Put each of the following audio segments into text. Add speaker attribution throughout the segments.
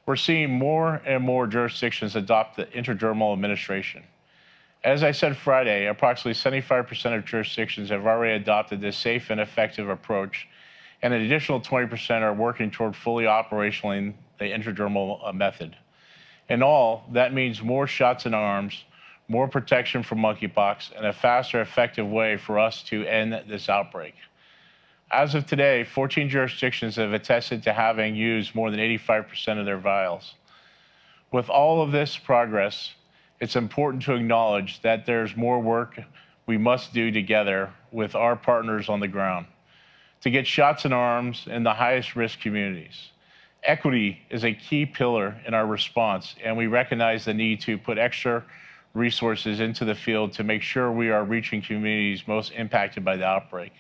Speaker 1: we're seeing more and more jurisdictions adopt the intradermal administration. As I said Friday, approximately 75% of jurisdictions have already adopted this safe and effective approach, and an additional 20% are working toward fully operationalizing the intradermal method. In all, that means more shots in arms, more protection from monkeypox, and a faster, effective way for us to end this outbreak. As of today, 14 jurisdictions have attested to having used more than 85% of their vials. With all of this progress, it's important to acknowledge that there's more work we must do together with our partners on the ground to get shots in arms in the highest risk communities. Equity is a key pillar in our response, and we recognize the need to put extra resources into the field to make sure we are reaching communities most impacted by the outbreak.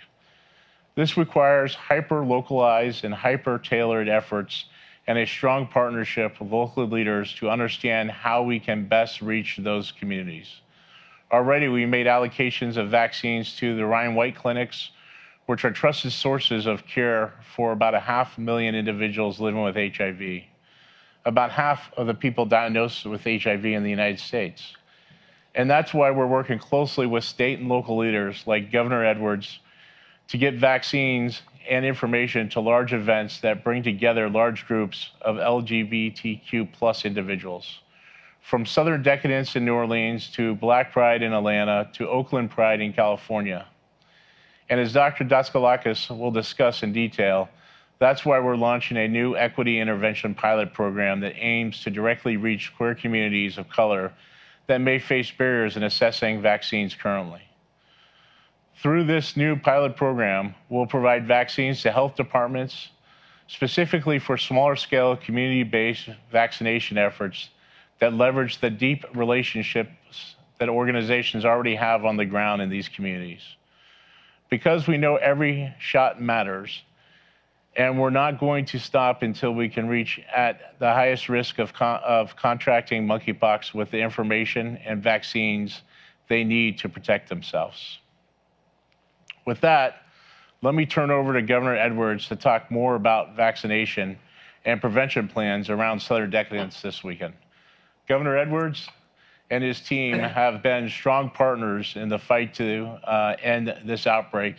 Speaker 1: This requires hyper-localized and hyper-tailored efforts and a strong partnership with local leaders to understand how we can best reach those communities. Already, we made allocations of vaccines to the Ryan White clinics, which are trusted sources of care for about 500,000 individuals living with HIV, about half of the people diagnosed with HIV in the United States. And that's why we're working closely with state and local leaders like Governor Edwards to get vaccines and information to large events that bring together large groups of LGBTQ plus individuals. From Southern Decadence in New Orleans to Black Pride in Atlanta to Oakland Pride in California. And as Dr. Daskalakis will discuss in detail, that's why we're launching a new equity intervention pilot program that aims to directly reach queer communities of color that may face barriers in accessing vaccines currently. Through this new pilot program, we'll provide vaccines to health departments, specifically for smaller scale community-based vaccination efforts that leverage the deep relationships that organizations already have on the ground in these communities. Because we know every shot matters, and we're not going to stop until we can reach at the highest risk of contracting monkeypox with the information and vaccines they need to protect themselves. With that, let me turn over to Governor Edwards to talk more about vaccination and prevention plans around Southern Decadence this weekend. Governor Edwards and his team have been strong partners in the fight to end this outbreak,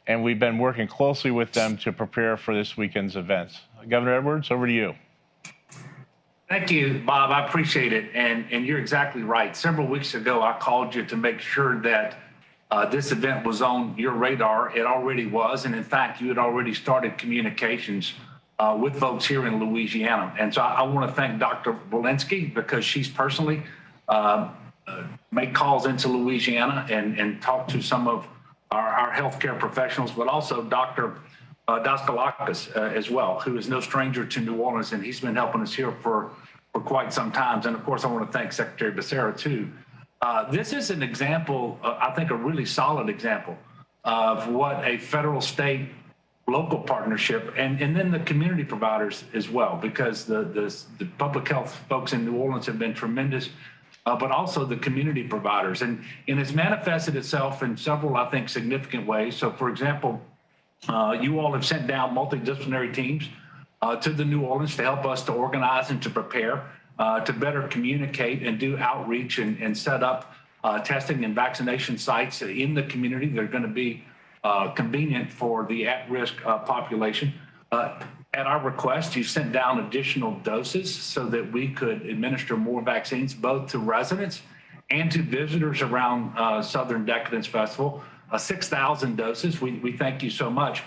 Speaker 1: and we've been working closely with them to prepare for this weekend's events. Governor Edwards, over to you.
Speaker 2: Thank you, Bob. I appreciate it. And you're exactly right. Several weeks ago, I called you to make sure that this event was on your radar. It already was. And in fact, you had already started communications with folks here in Louisiana. And so I want to thank Dr. Walensky because she's personally made calls into Louisiana and talked to some of our healthcare professionals, but also Dr. Daskalakis as well, who is no stranger to New Orleans, and he's been helping us here for quite some time. And of course, I want to thank Secretary Becerra too. This is an example, I think a really solid example of what a federal, state, local partnership, and then the community providers as well, because the public health folks in New Orleans have been tremendous, but also the community providers. And it's manifested itself in several, I think, significant ways. So for example, you all have sent down multidisciplinary teams to the New Orleans to help us to organize and to prepare, to better communicate and do outreach and set up testing and vaccination sites in the community. They're going to be convenient for the at-risk population. At our request, you sent down additional doses so that we could administer more vaccines, both to residents and to visitors around Southern Decadence Festival. 6,000 doses. We thank you so much.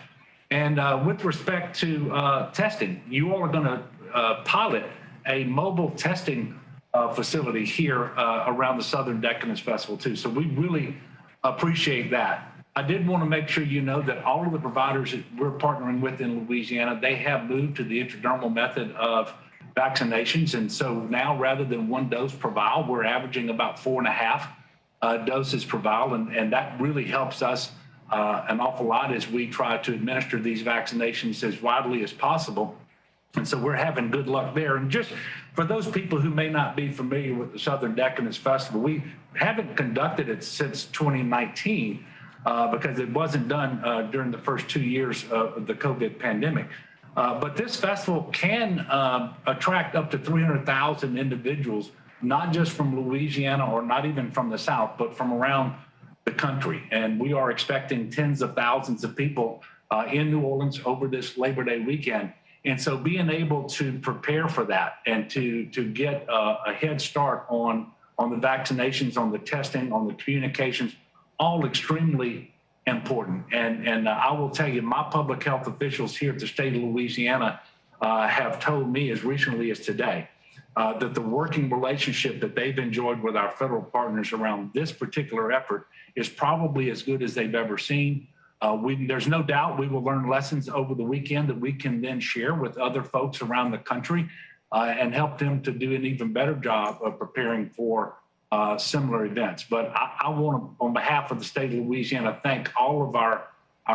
Speaker 2: And with respect to testing, you all are going to pilot a mobile testing facility here around the Southern Decadence Festival too. So we really appreciate that. I did want to make sure you know that all of the providers that we're partnering with in Louisiana, they have moved to the intradermal method of vaccinations. And so now rather than 1 dose per vial, we're averaging about 4.5 doses per vial. And that really helps us an awful lot as we try to administer these vaccinations as widely as possible. And so we're having good luck there. And just for those people who may not be familiar with the Southern Decadence Festival, we haven't conducted it since 2019 because it wasn't done during the first 2 years of the COVID pandemic. But this festival can attract up to 300,000 individuals, not just from Louisiana or not even from the South, but from around the country. And we are expecting tens of thousands of people in New Orleans over this Labor Day weekend. And so being able to prepare for that and to get a head start on the vaccinations, on the testing, on the communications, all extremely important. And I will tell you, my public health officials here at the state of Louisiana have told me as recently as today that the working relationship that they've enjoyed with our federal partners around this particular effort is probably as good as they've ever seen. There's no doubt we will learn lessons over the weekend that we can then share with other folks around the country and help them to do an even better job of preparing for similar events. But I want to, on behalf of the state of Louisiana, thank all of our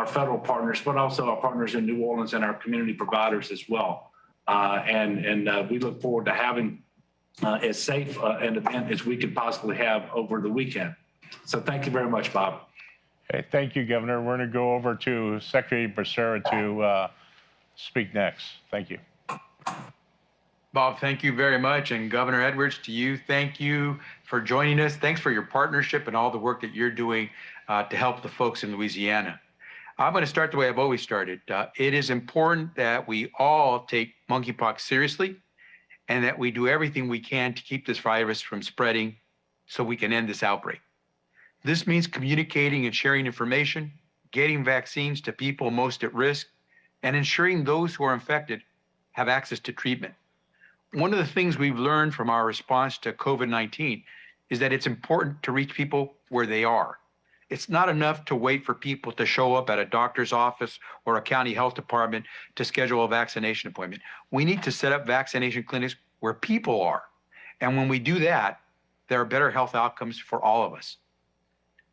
Speaker 2: federal partners, but also our partners in New Orleans and our community providers as well. And we look forward to having as safe an event as we could possibly have over the weekend. So thank you very much, Bob.
Speaker 1: Okay, thank you, Governor. We're going to go over to Secretary Becerra to speak next. Thank you.
Speaker 3: Bob, thank you very much. And Governor Edwards, to you, thank you for joining us. Thanks for your partnership and all the work that you're doing to help the folks in Louisiana. I'm going to start the way I've always started. It is important that we all take monkeypox seriously and that we do everything we can to keep this virus from spreading so we can end this outbreak. This means communicating and sharing information, getting vaccines to people most at risk, and ensuring those who are infected have access to treatment. One of the things we've learned from our response to COVID-19 is that it's important to reach people where they are. It's not enough to wait for people to show up at a doctor's office or a county health department to schedule a vaccination appointment. We need to set up vaccination clinics where people are. And when we do that, there are better health outcomes for all of us.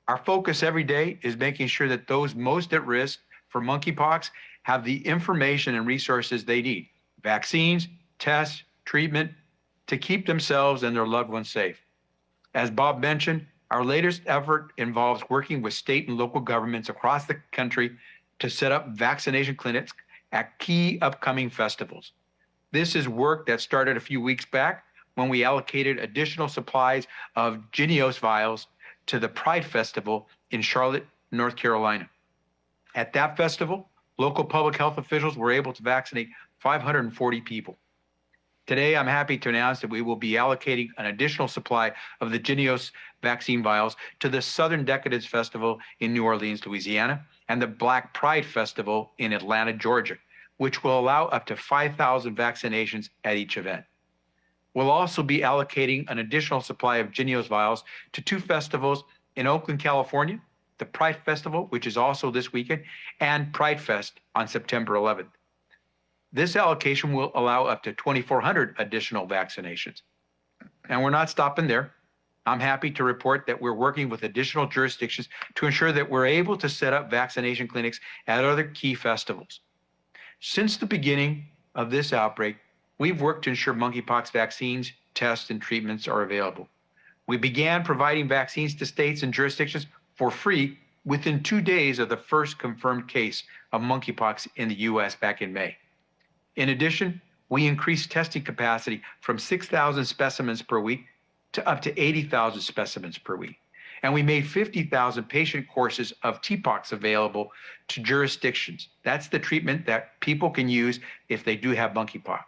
Speaker 3: Our focus every day is making sure that those most at risk for monkeypox have the information and resources they need, vaccines, tests, treatment, to keep themselves and their loved ones safe. As Bob mentioned, our latest effort involves working with state and local governments across the country to set up vaccination clinics at key upcoming festivals. This is work that started a few weeks back when we allocated additional supplies of Jynneos vials to the Pride Festival in Charlotte, North Carolina. At that festival, local public health officials were able to vaccinate 540 people. Today, I'm happy to announce that we will be allocating an additional supply of the Jynneos vaccine vials to the Southern Decadence Festival in New Orleans, Louisiana, and the Black Pride Festival in Atlanta, Georgia, which will allow up to 5,000 vaccinations at each event. We'll also be allocating an additional supply of Jynneos vials to two festivals in Oakland, California, the Pride Festival, which is also this weekend, and Pride Fest on September 11th. This allocation will allow up to 2,400 additional vaccinations. And we're not stopping there. I'm happy to report that we're working with additional jurisdictions to ensure that we're able to set up vaccination clinics at other key festivals. Since the beginning of this outbreak, we've worked to ensure monkeypox vaccines, tests, and treatments are available. We began providing vaccines to states and jurisdictions for free within 2 days of the first confirmed case of monkeypox in the U.S. back in May. In addition, we increased testing capacity from 6,000 specimens per week to up to 80,000 specimens per week. And we made 50,000 patient courses of TPOXX available to jurisdictions. That's the treatment that people can use if they do have monkeypox.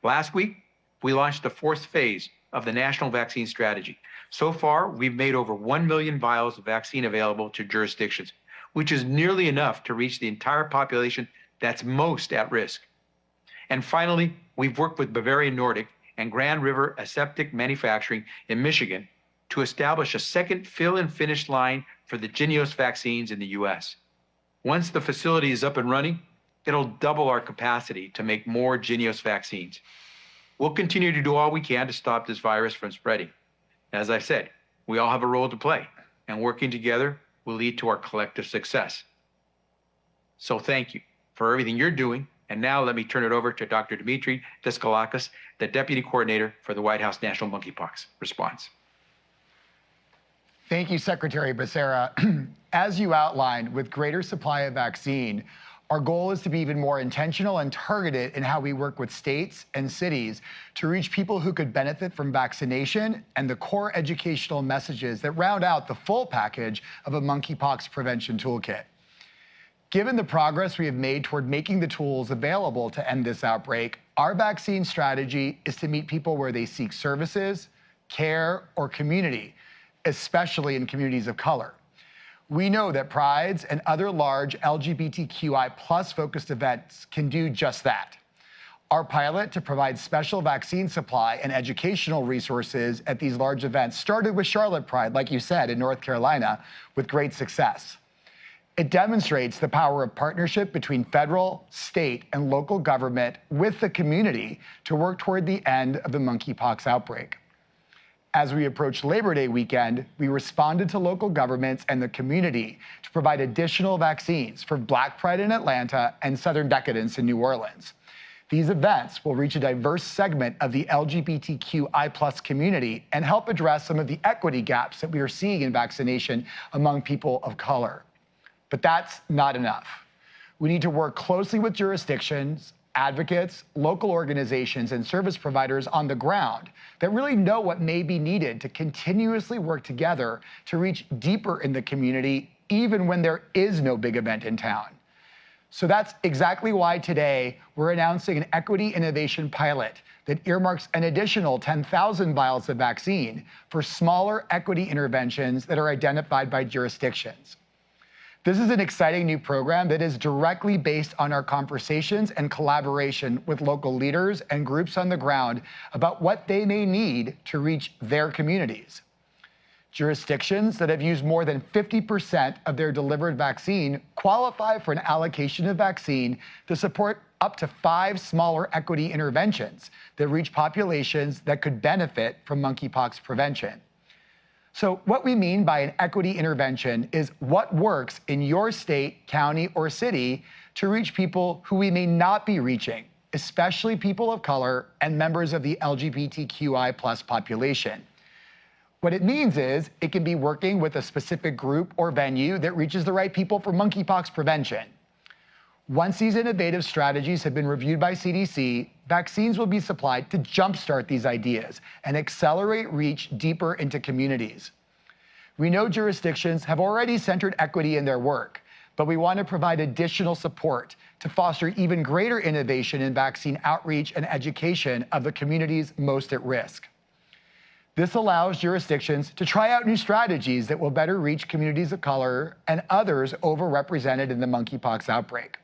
Speaker 3: Last week, we launched the fourth phase of the National Vaccine Strategy. So far, we've made over 1 million vials of vaccine available to jurisdictions, which is nearly enough to reach the entire population that's most at risk. And finally, we've worked with Bavarian Nordic and Grand River Aseptic Manufacturing in Michigan to establish a second fill and finish line for the Jynneos vaccines in the U.S. Once the facility is up and running, it'll double our capacity to make more Jynneos vaccines. We'll continue to do all we can to stop this virus from spreading. As I said, we all have a role to play, and working together will lead to our collective success. So thank you for everything you're doing. And now let me turn it over to Dr. Dimitri Daskalakis, the Deputy Coordinator for the White House National Monkeypox Response.
Speaker 4: Thank you, Secretary Becerra. As you outlined, with greater supply of vaccine, Our goal is to be even more intentional and targeted in how we work with states and cities to reach people who could benefit from vaccination and the core educational messages that round out the full package of a monkeypox prevention toolkit. Given the progress we have made toward making the tools available to end this outbreak, our vaccine strategy is to meet people where they seek services, care, or community, especially in communities of color. We know that prides and other large LGBTQI+ focused events can do just that. Our pilot to provide special vaccine supply and educational resources at these large events started with Charlotte Pride, like you said, in North Carolina, with great success. It demonstrates the power of partnership between federal, state, and local government with the community to work toward the end of the monkeypox outbreak. As we approach Labor Day weekend, we responded to local governments and the community to provide additional vaccines for Black Pride in Atlanta and Southern Decadence in New Orleans. These events will reach a diverse segment of the LGBTQI+ community and help address some of the equity gaps that we are seeing in vaccination among people of color. But that's not enough. We need to work closely with jurisdictions, advocates, local organizations, and service providers on the ground that really know what may be needed to continuously work together to reach deeper in the community, even when there is no big event in town. So that's exactly why today we're announcing an equity innovation pilot that earmarks an additional 10,000 vials of vaccine for smaller equity interventions that are identified by jurisdictions. This is an exciting new program that is directly based on our conversations and collaboration with local leaders and groups on the ground about what they may need to reach their communities. Jurisdictions that have used more than 50% of their delivered vaccine qualify for an allocation of vaccine to support up to 5 smaller equity interventions that reach populations that could benefit from monkeypox prevention. So what we mean by an equity intervention is what works in your state, county, or city to reach people who we may not be reaching, especially people of color and members of the LGBTQI+ population. What it means is it can be working with a specific group or venue that reaches the right people for monkeypox prevention. Once these innovative strategies have been reviewed by CDC, vaccines will be supplied to jumpstart these ideas and accelerate reach deeper into communities. We know jurisdictions have already centered equity in their work, but we want to provide additional support to foster even greater innovation in vaccine outreach and education of the communities most at risk. This allows jurisdictions to try out new strategies that will better reach communities of color and others overrepresented in the monkeypox outbreak.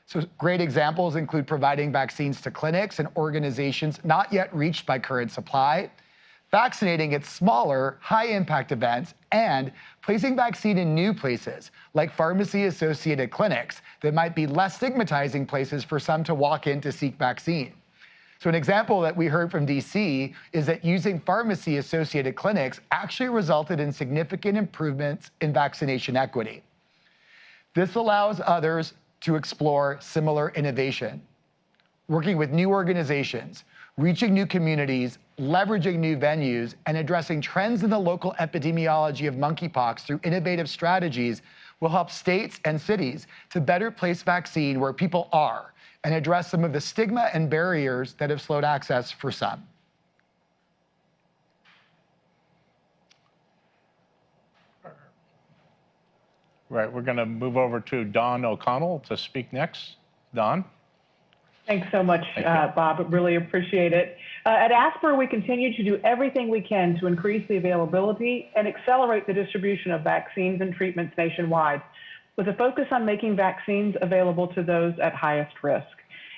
Speaker 4: So great examples include providing vaccines to clinics and organizations not yet reached by current supply, vaccinating at smaller, high-impact events, and placing vaccine in new places, like pharmacy-associated clinics that might be less stigmatizing places for some to walk in to seek vaccine. So an example that we heard from DC is that using pharmacy-associated clinics actually resulted in significant improvements in vaccination equity. This allows others to explore similar innovation, working with new organizations, reaching new communities, leveraging new venues, and addressing trends in the local epidemiology of monkeypox through innovative strategies will help states and cities to better place vaccine where people are and address some of the stigma and barriers that have slowed access for some.
Speaker 1: Right, we're going to move over to Dawn O'Connell to speak next. Dawn?
Speaker 5: Thanks so much, Bob. Really appreciate it. At ASPR, we continue to do everything we can to increase the availability and accelerate the distribution of vaccines and treatments nationwide, with a focus on making vaccines available to those at highest risk.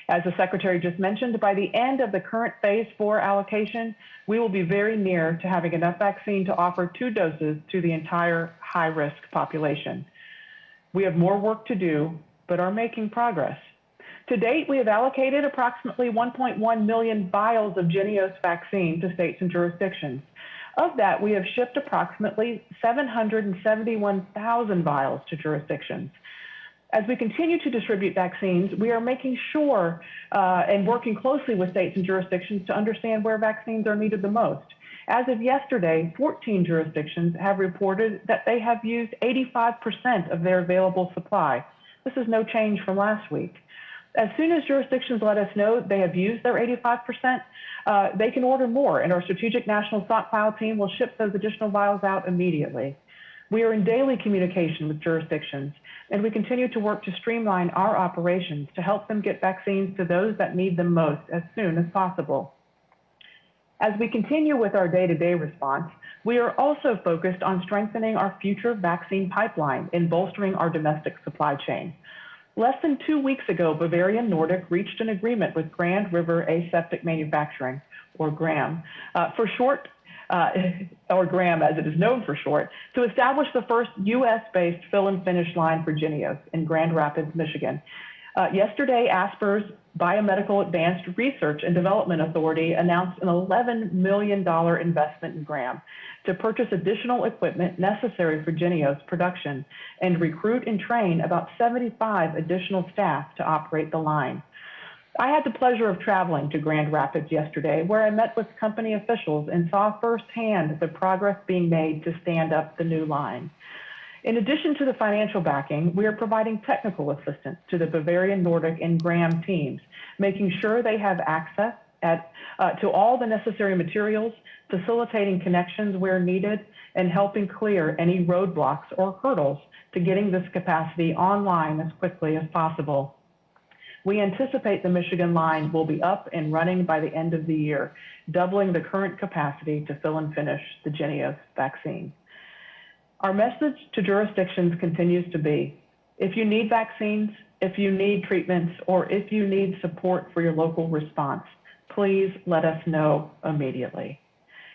Speaker 5: As the Secretary just mentioned, by the end of the current Phase 4 allocation, we will be very near to having enough vaccine to offer 2 doses to the entire high-risk population. We have more work to do, but are making progress. To date, we have allocated approximately 1.1 million vials of JYNNEOS vaccine to states and jurisdictions. Of that, we have shipped approximately 771,000 vials to jurisdictions. As we continue to distribute vaccines, we are making sure and working closely with states and jurisdictions to understand where vaccines are needed the most. As of yesterday, 14 jurisdictions have reported that they have used 85% of their available supply. This is no change from last week. As soon as jurisdictions let us know they have used their 85%, they can order more, and our Strategic National Stockpile team will ship those additional vials out immediately. We are in daily communication with jurisdictions, and we continue to work to streamline our operations to help them get vaccines to those that need them most as soon as possible. As we continue with our day-to-day response, we are also focused on strengthening our future vaccine pipeline and bolstering our domestic supply chain. Less than 2 weeks ago, Bavarian Nordic reached an agreement with Grand River Aseptic Manufacturing, or GRAM, for short, or GRAM as it is known for short, to establish the first U.S.-based fill and finish line for Jynneos in Grand Rapids, Michigan. Yesterday, ASPR's Biomedical Advanced Research and Development Authority announced an $11 million investment in GRAM to purchase additional equipment necessary for Jynneos production and recruit and train about 75 additional staff to operate the line. I had the pleasure of traveling to Grand Rapids yesterday, where I met with company officials and saw firsthand the progress being made to stand up the new line. In addition to the financial backing, we are providing technical assistance to the Bavarian Nordic and GRAM teams, making sure they have access to all the necessary materials, facilitating connections where needed, and helping clear any roadblocks or hurdles to getting this capacity online as quickly as possible. We anticipate the Michigan line will be up and running by the end of the year, doubling the current capacity to fill and finish the Jynneos vaccine. Our message to jurisdictions continues to be, if you need vaccines, if you need treatments, or if you need support for your local response, please let us know immediately.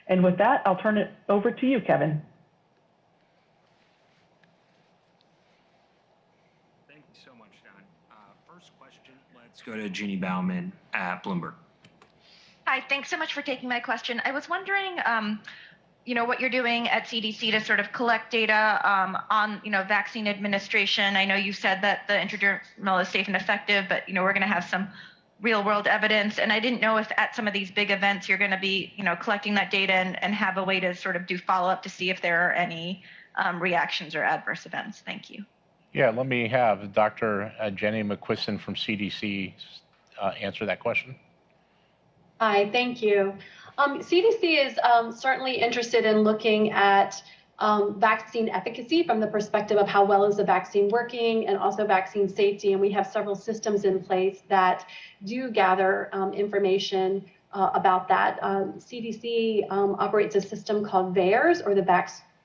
Speaker 5: And with that, I'll turn it over to you, Kevin.
Speaker 6: Thank you so much, Don. First question, let's go to Jeannie Bauman at Bloomberg.
Speaker 7: Hi, thanks so much for taking my question. I was wondering, what you're doing at CDC to sort of collect data on, vaccine administration. I know you said that the intradermal is safe and effective, but, we're going to have some real world evidence. And I didn't know if at some of these big events, you're going to be, collecting that data and have a way to sort of do follow-up to see if there are any reactions or adverse events. Thank you.
Speaker 1: Yeah, let me have Dr. Jenny McQuiston from CDC answer that question.
Speaker 8: Hi, thank you. CDC is certainly interested in looking at vaccine efficacy from the perspective of how well is the vaccine working and also vaccine safety. And we have several systems in place that do gather information about that. CDC operates a system called VAERS, or the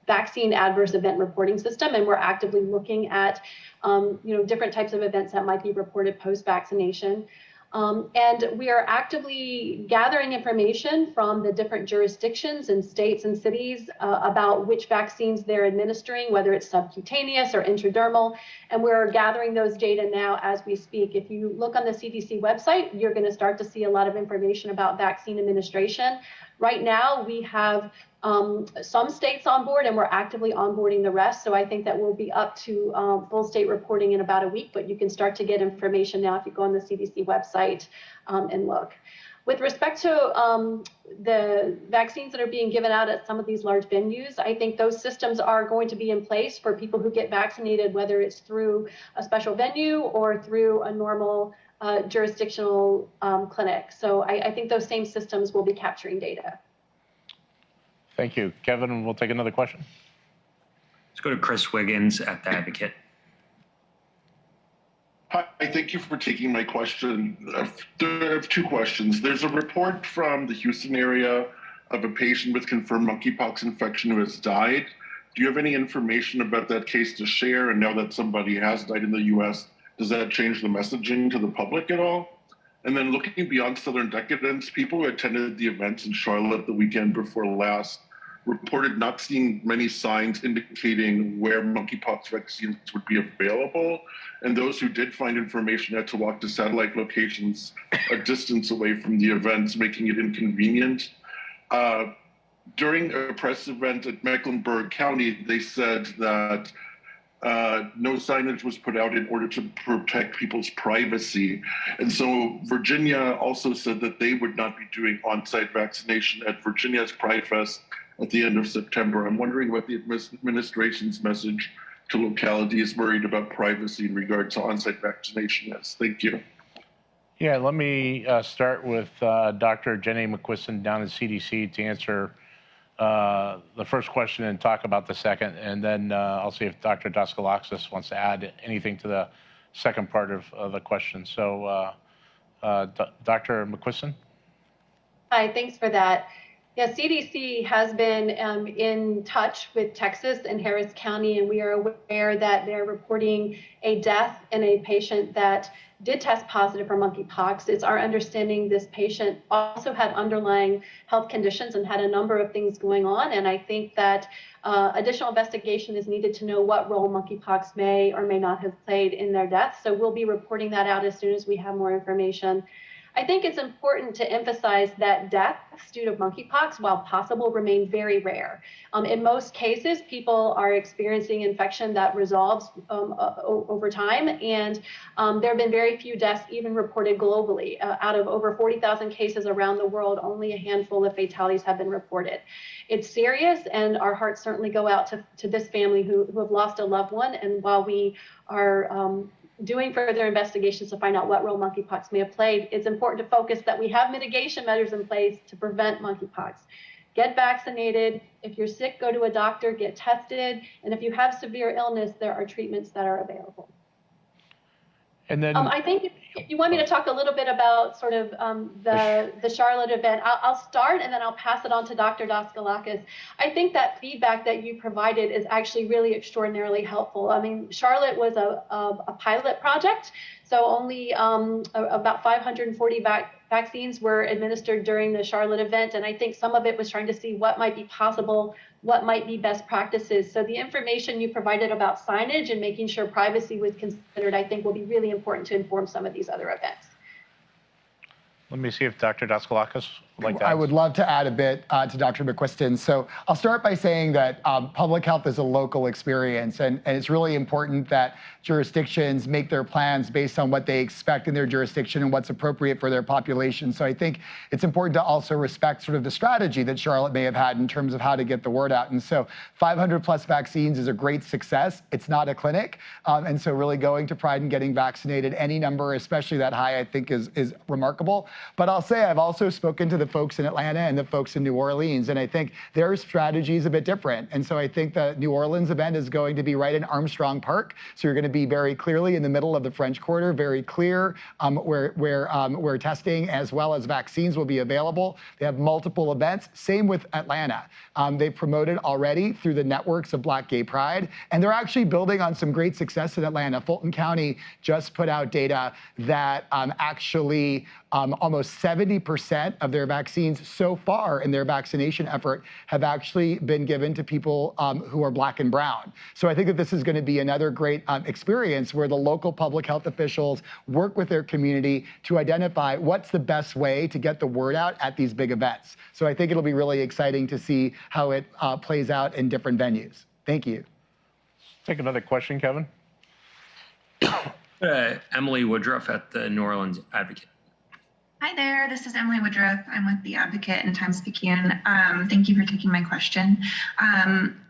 Speaker 8: Vaccine Adverse Event Reporting System, and we're actively looking at different types of events that might be reported post-vaccination. And we are actively gathering information from the different jurisdictions and states and cities about which vaccines they're administering, whether it's subcutaneous or intradermal. And we're gathering those data now as we speak. If you look on the CDC website, you're going to start to see a lot of information about vaccine administration. Right now, we have some states on board, and we're actively onboarding the rest. So I think that we'll be up to full state reporting in about a week, but you can start to get information now if you go on the CDC website and look. With respect to the vaccines that are being given out at some of these large venues, I think those systems are going to be in place for people who get vaccinated, whether it's through a special venue or through a normal jurisdictional clinic. So I think those same systems will be capturing data.
Speaker 1: Thank you. Kevin, we'll take another question.
Speaker 6: Let's go to Chris Wiggins at The Advocate.
Speaker 9: Hi, thank you for taking my question. I have two questions. There's a report from the Houston area of a patient with confirmed monkeypox infection who has died. Do you have any information about that case to share? And now that somebody has died in the U.S., does that change the messaging to the public at all? And then looking beyond Southern Decadence, people who attended the events in Charlotte the weekend before last reported not seeing many signs indicating where monkeypox vaccines would be available. And those who did find information had to walk to satellite locations a distance away from the events, making it inconvenient. During a press event at Mecklenburg County, they said that no signage was put out in order to protect people's privacy. And so Virginia also said that they would not be doing on-site vaccination at Virginia's Pride Fest at the end of September. I'm wondering what the administration's message to localities worried about privacy in regard to on-site vaccination is? Thank you.
Speaker 1: Yeah, let me start with Dr. Jenny McQuiston down at CDC to answer the first question and talk about the second, and then I'll see if Dr. Daskalakis wants to add anything to the second part of the question. So, Dr. McQuiston?
Speaker 8: Hi, thanks for that. Yeah, CDC has been in touch with Texas and Harris County, and we are aware that they're reporting a death in a patient that did test positive for monkeypox. It's our understanding this patient also had underlying health conditions and had a number of things going on. And I think that additional investigation is needed to know what role monkeypox may or may not have played in their death. So we'll be reporting that out as soon as we have more information. I think it's important to emphasize that deaths due to monkeypox, while possible, remain very rare. In most cases, people are experiencing infection that resolves over time, and there have been very few deaths even reported globally. Out of over 40,000 cases around the world, only a handful of fatalities have been reported. It's serious, and our hearts certainly go out to this family who have lost a loved one. And while we are doing further investigations to find out what role monkeypox may have played, it's important to focus that we have mitigation measures in place to prevent monkeypox. Get vaccinated. If you're sick, go to a doctor, get tested. And if you have severe illness, there are treatments that are available.
Speaker 1: And then
Speaker 8: I think if you want me to talk a little bit about sort of the Charlotte event, I'll start and then I'll pass it on to Dr. Daskalakis. I think that feedback that you provided is actually really extraordinarily helpful. I mean, Charlotte was a pilot project, so only about 540 vaccines were administered during the Charlotte event, and I think some of it was trying to see what might be possible, what might be best practices. So the information you provided about signage and making sure privacy was considered, I think, will be really important to inform some of these other events.
Speaker 1: let me see if Dr. Daskalakis would like to add.
Speaker 4: I would love to add a bit to Dr. McQuiston. So I'll start by saying that public health is a local experience, and it's really important that jurisdictions make their plans based on what they expect in their jurisdiction and what's appropriate for their population. So I think it's important to also respect sort of the strategy that Charlotte may have had in terms of how to get the word out. And so 500 plus vaccines is a great success. It's not a clinic. And so really going to Pride and getting vaccinated, any number, especially that high, I think is remarkable. But I'll say I've also spoken to the folks in Atlanta and the folks in New Orleans, and I think their strategy is a bit different. And so I think the New Orleans event is going to be right in Armstrong Park. So you're going to be very clearly in the middle of the French Quarter, very clear where testing as well as vaccines will be available. They have multiple events. Same with Atlanta. They've promoted already through the networks of Black Gay Pride, and they're actually building on some great success in Atlanta. Fulton County just put out data that actually almost 70% of their vaccines so far in their vaccination effort have actually been given to people who are Black and brown. So I think that this is going to be another great experience where the local public health officials work with their community to identify what's the best way to get the word out at these big events. So I think it'll be really exciting to see how it plays out in different venues. Thank you.
Speaker 1: Take another question, Kevin.
Speaker 6: Emily Woodruff at the New Orleans Advocate.
Speaker 10: Hi there, this is Emily Woodruff. I'm with the Advocate and Times-Picayune. Thank you for taking my question.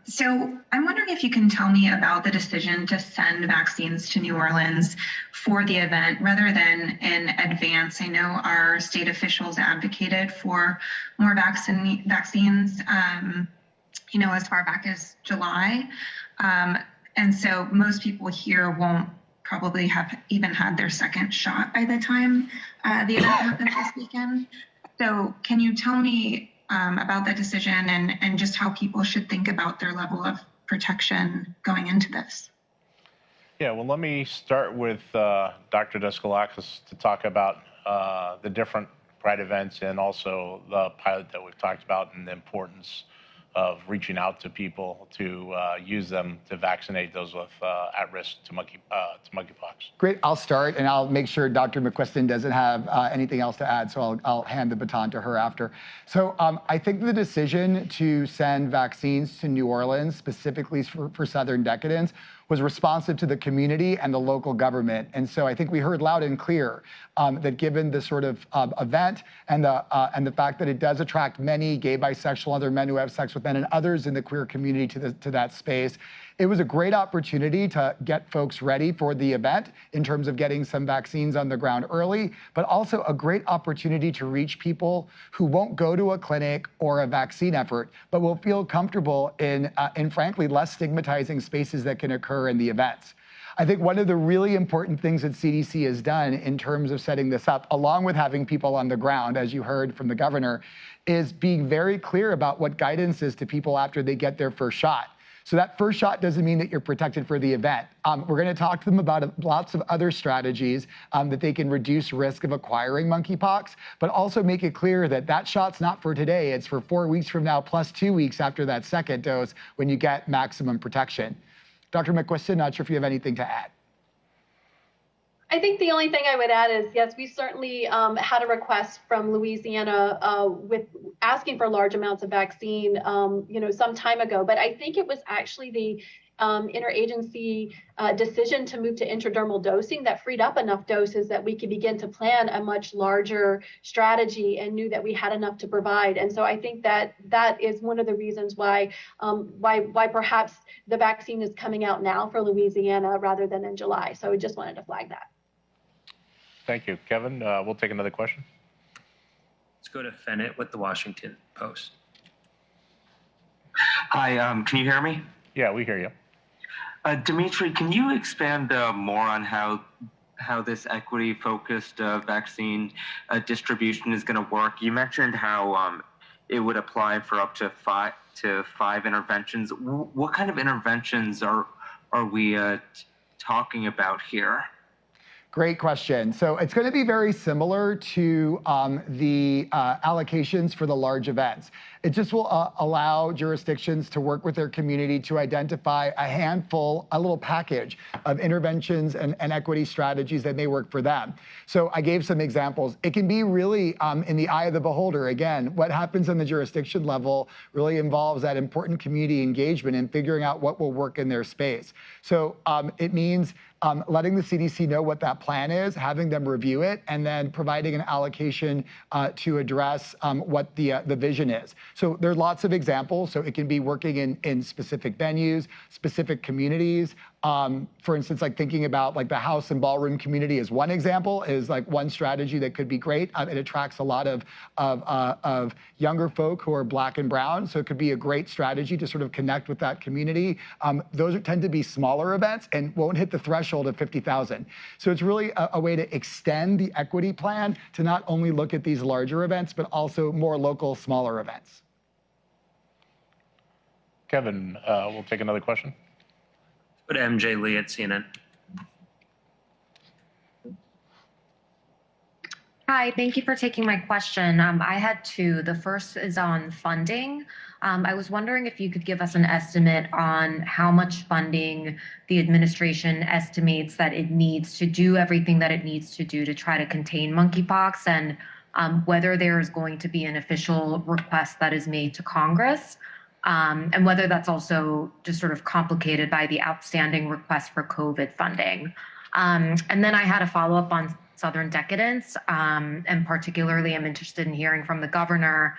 Speaker 10: So I'm wondering if you can tell me about the decision to send vaccines to New Orleans for the event rather than in advance. I know our state officials advocated for more vaccines, as far back as July. And so most people here won't probably have even had their second shot by the time the event happens this weekend. So can you tell me about that decision and just how people should think about their level of protection going into this?
Speaker 1: Yeah, well, let me start with Dr. Daskalakis to talk about the different Pride events and also the pilot that we've talked about and the importance of reaching out to people to use them to vaccinate those with at risk to monkeypox.
Speaker 4: Great, I'll start and I'll make sure Dr. McQuiston doesn't have anything else to add, so I'll hand the baton to her after. So I think the decision to send vaccines to New Orleans, specifically for Southern Decadence, was responsive to the community and the local government. And so I think we heard loud and clear that given the sort of event and the fact that it does attract many gay, bisexual, other men who have sex with men and others in the queer community to that space, It was a great opportunity to get folks ready for the event in terms of getting some vaccines on the ground early, but also a great opportunity to reach people who won't go to a clinic or a vaccine effort, but will feel comfortable in frankly, less stigmatizing spaces that can occur in the events. I think one of the really important things that CDC has done in terms of setting this up, along with having people on the ground, as you heard from the governor, is being very clear about what guidance is to people after they get their first shot. So that first shot doesn't mean that you're protected for the event. We're going to talk to them about lots of other strategies that they can reduce risk of acquiring monkeypox, but also make it clear that that shot's not for today. It's for 4 weeks from now, plus 2 weeks after that second dose when you get maximum protection. Dr. McQuiston, not sure if you have anything to add.
Speaker 8: I think the only thing I would add is, yes, we certainly had a request from Louisiana with asking for large amounts of vaccine, some time ago. But I think it was actually the interagency decision to move to intradermal dosing that freed up enough doses that we could begin to plan a much larger strategy and knew that we had enough to provide. And so I think that that is one of the reasons why perhaps the vaccine is coming out now for Louisiana rather than in July. So I just wanted to flag that.
Speaker 1: Thank you. Kevin, we'll take another question.
Speaker 6: Let's go to Fennett with the Washington Post.
Speaker 11: Hi, can you hear me?
Speaker 1: Yeah, we hear you.
Speaker 11: Dimitri, can you expand more on how this equity-focused vaccine distribution is going to work? You mentioned how it would apply for up to five interventions. What kind of interventions are we talking about here?
Speaker 4: Great question. So it's going to be very similar to the allocations for the large events. It just will allow jurisdictions to work with their community to identify a little package of interventions and equity strategies that may work for them. So I gave some examples. It can be really in the eye of the beholder. Again, what happens on the jurisdiction level really involves that important community engagement and figuring out what will work in their space. So it means letting the CDC know what that plan is, having them review it, and then providing an allocation to address what the vision is. So there's lots of examples. So it can be working in specific venues, specific communities. For instance, like thinking about like the house and ballroom community is one example, is like one strategy that could be great. It attracts a lot of younger folk who are Black and brown. So it could be a great strategy to sort of connect with that community. Those tend to be smaller events and won't hit the threshold of 50,000. So it's really a way to extend the equity plan to not only look at these larger events, but also more local, smaller events.
Speaker 1: Kevin, we'll take another question.
Speaker 6: Go to MJ Lee at CNN.
Speaker 12: Hi, thank you for taking my question. I had two. The first is on funding. I was wondering if you could give us an estimate on how much funding the administration estimates that it needs to do everything that it needs to do to try to contain monkeypox, and whether there is going to be an official request that is made to Congress. And whether that's also just sort of complicated by the outstanding request for COVID funding. And then I had a follow-up on Southern decadence, and particularly I'm interested in hearing from the governor.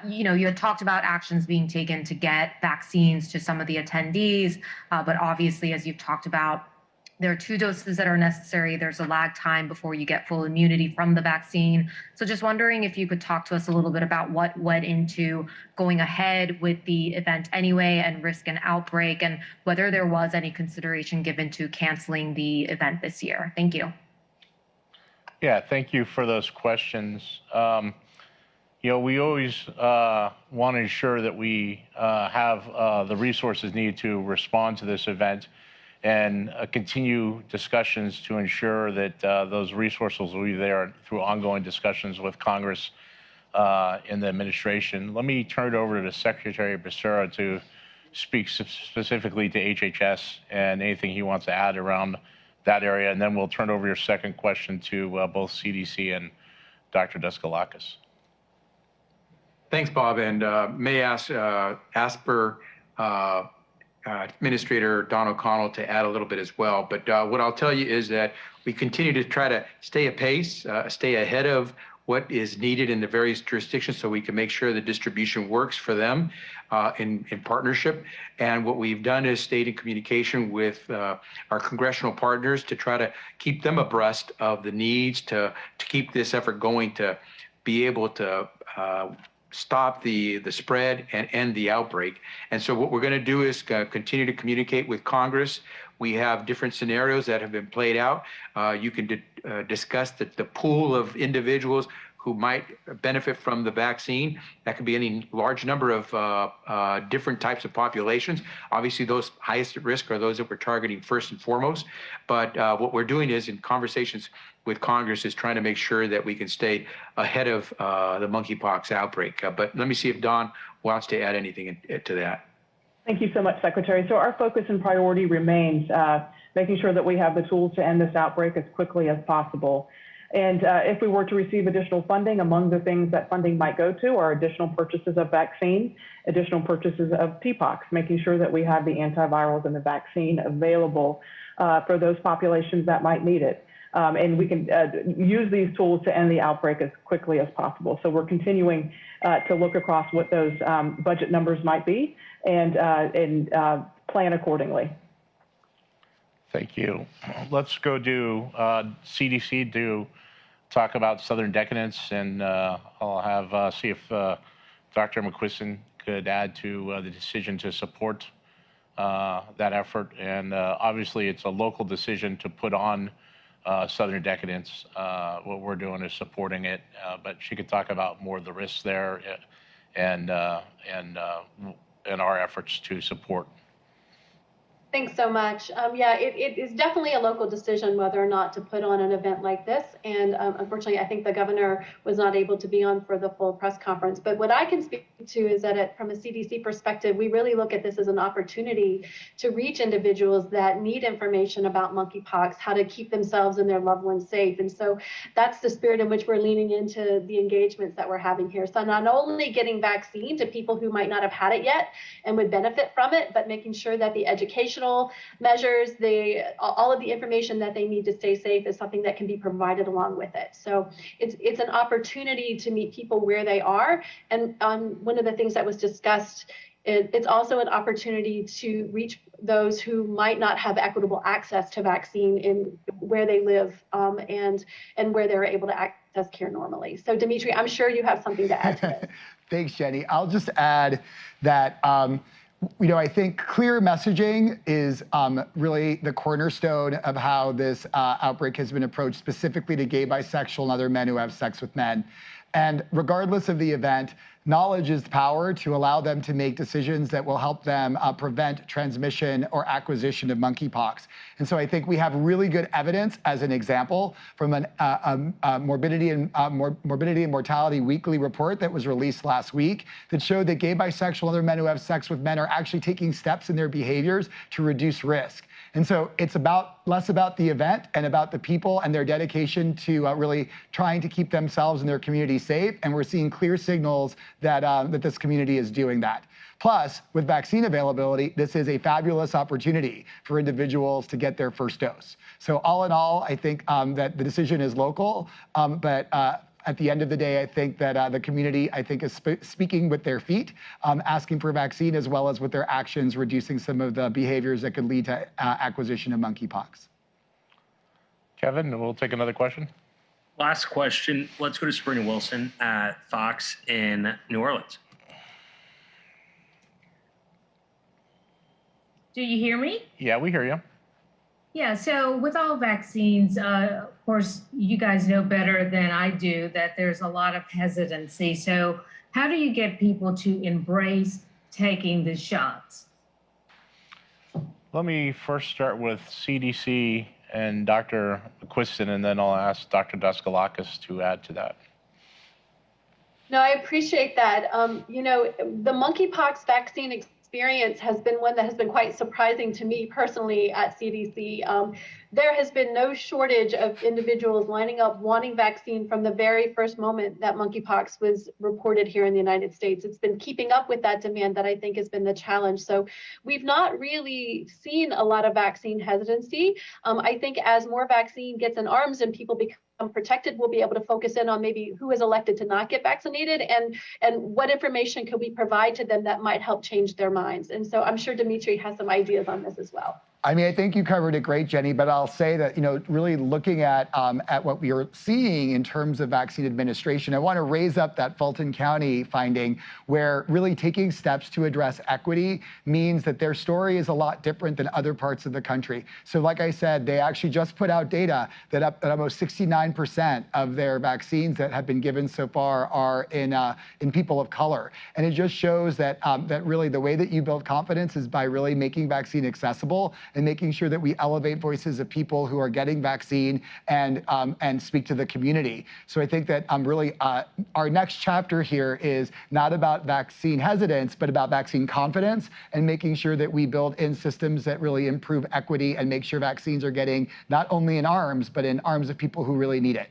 Speaker 12: You had talked about actions being taken to get vaccines to some of the attendees, but obviously, as you've talked about, there are 2 doses that are necessary. There's a lag time before you get full immunity from the vaccine. So just wondering if you could talk to us a little bit about what went into going ahead with the event anyway and risk an outbreak, and whether there was any consideration given to canceling the event this year. Thank you.
Speaker 1: Yeah, thank you for those questions. We always want to ensure that we have the resources needed to respond to this event and continue discussions to ensure that those resources will be there through ongoing discussions with Congress and the administration. Let me turn it over to Secretary Becerra to speak specifically to HHS and anything he wants to add around that area, and then we'll turn over your second question to both CDC and Dr. Daskalakis.
Speaker 3: Thanks, Bob, and may I ask ASPR Administrator Don O'Connell to add a little bit as well. But what I'll tell you is that we continue to try to stay apace, stay ahead of what is needed in the various jurisdictions so we can make sure the distribution works for them in partnership. And what we've done is stayed in communication with our congressional partners to try to keep them abreast of the needs to keep this effort going, to be able to stop the spread and end the outbreak. And so what we're going to do is continue to communicate with Congress. We have different scenarios that have been played out. You can discuss the pool of individuals who might benefit from the vaccine. That could be any large number of different types of populations. Obviously, those highest at risk are those that we're targeting first and foremost. But what we're doing is, in conversations with Congress, is trying to make sure that we can stay ahead of the monkeypox outbreak. But let me see if Don wants to add anything to that.
Speaker 5: Thank you so much, Secretary. So our focus and priority remains making sure that we have the tools to end this outbreak as quickly as possible. And if we were to receive additional funding, among the things that funding might go to are additional purchases of vaccine, additional purchases of TPOXX, making sure that we have the antivirals and the vaccine available for those populations that might need it. And we can use these tools to end the outbreak as quickly as possible. So we're continuing to look across what those budget numbers might be and plan accordingly.
Speaker 1: Thank you. Let's go do CDC to talk about Southern decadence, and I'll have see if Dr. McQuiston could add to the decision to support that effort. And obviously, it's a local decision to put on Southern decadence. What we're doing is supporting it, but she could talk about more of the risks there and our efforts to support.
Speaker 8: Thanks so much. Yeah, it is definitely a local decision whether or not to put on an event like this. And unfortunately, I think the governor was not able to be on for the full press conference. But what I can speak to is that from a CDC perspective, we really look at this as an opportunity to reach individuals that need information about monkeypox, how to keep themselves and their loved ones safe. And so that's the spirit in which we're leaning into the engagements that we're having here. So not only getting vaccine to people who might not have had it yet and would benefit from it, but making sure that the educational measures, all of the information that they need to stay safe is something that can be provided along with it. So it's an opportunity to meet people where they are. And one of the things that was discussed, it's also an opportunity to reach those who might not have equitable access to vaccine in where they live and where they're able to access care normally. So Dimitri, I'm sure you have something to add to this.
Speaker 4: Thanks, Jenny. I'll just add that I think clear messaging is really the cornerstone of how this outbreak has been approached, specifically to gay, bisexual, and other men who have sex with men. And regardless of the event, knowledge is power to allow them to make decisions that will help them prevent transmission or acquisition of monkeypox. And so I think we have really good evidence, as an example, from a morbidity and mortality weekly report that was released last week that showed that gay, bisexual, and other men who have sex with men are actually taking steps in their behaviors to reduce risk. And so it's less about the event and about the people and their dedication to really trying to keep themselves and their community safe. And we're seeing clear signals that this community is doing that. Plus, with vaccine availability, this is a fabulous opportunity for individuals to get their first dose. So all in all, I think that the decision is local, but at the end of the day, I think that the community, is speaking with their feet, asking for a vaccine, as well as with their actions, reducing some of the behaviors that could lead to acquisition of monkeypox.
Speaker 1: Kevin, we'll take another question.
Speaker 6: Last question. Let's go to Sabrina Wilson at Fox in New Orleans.
Speaker 13: Do you hear me?
Speaker 1: Yeah, we hear you.
Speaker 13: Yeah, so with all vaccines, of course, you guys know better than I do that there's a lot of hesitancy. So how do you get people to embrace taking the shots?
Speaker 1: Let me first start with CDC and Dr. McQuiston, and then I'll ask Dr. Daskalakis to add to that.
Speaker 8: No, I appreciate that. The monkeypox vaccine experience has been one that has been quite surprising to me personally at CDC. There has been no shortage of individuals lining up wanting vaccine from the very first moment that monkeypox was reported here in the United States. It's been keeping up with that demand that I think has been the challenge. So we've not really seen a lot of vaccine hesitancy. I think as more vaccine gets in arms and people become protected, we'll be able to focus in on maybe who is elected to not get vaccinated and what information can we provide to them that might help change their minds. And so I'm sure Dimitri has some ideas on this as well.
Speaker 4: I mean, I think you covered it great, Jenny, but I'll say that, really looking at what we are seeing in terms of vaccine administration, I want to raise up that Fulton County finding where really taking steps to address equity means that their story is a lot different than other parts of the country. So like I said, they actually just put out data that almost 69% of their vaccines that have been given so far are in people of color. And it just shows that, that really the way that you build confidence is by really making vaccine accessible and making sure that we elevate voices of people who are getting vaccine and speak to the community. So I think that really our next chapter here is not about vaccine hesitance, but about vaccine confidence and making sure that we build in systems that really improve equity and make sure vaccines are getting not only in arms, but in arms of people who really need it.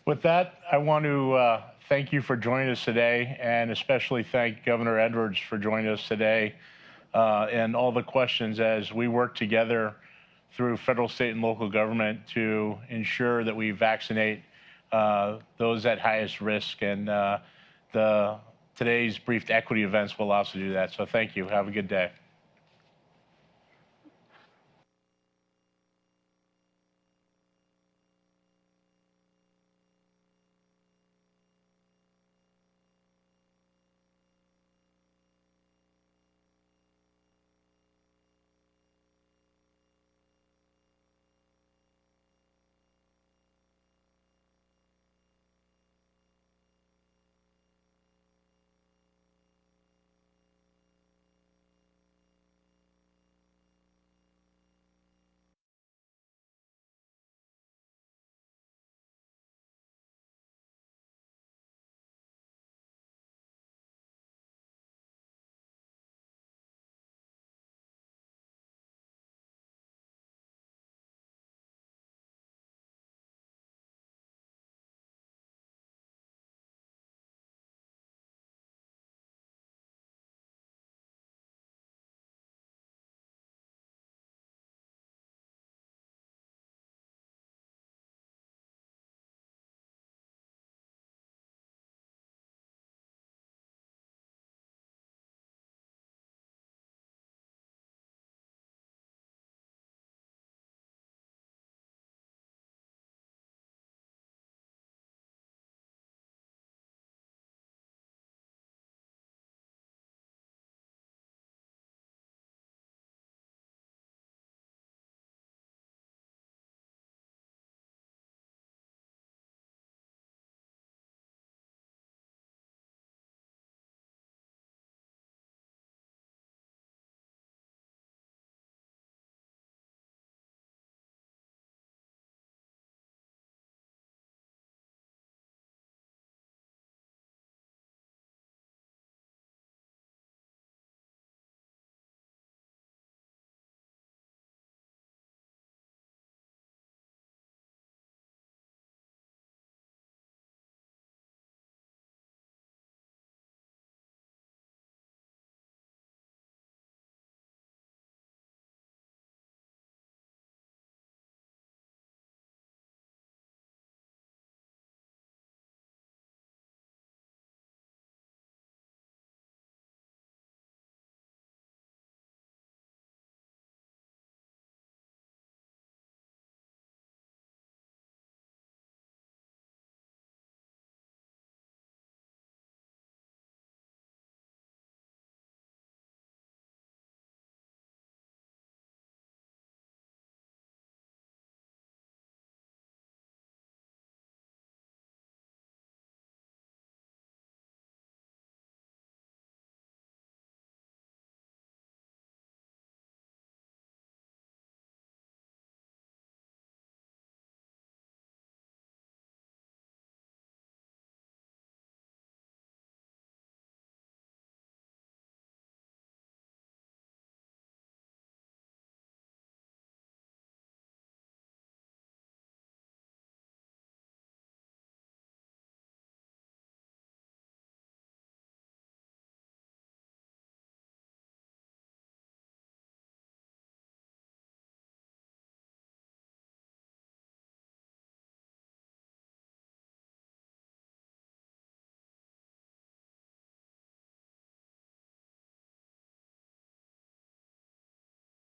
Speaker 1: With that, I want to thank you for joining us today, and especially thank Governor Edwards for joining us today. And all the questions as we work together through federal, state, and local government to ensure that we vaccinate those at highest risk. And today's briefed equity events will allow us to do that. So thank you. Have a good day.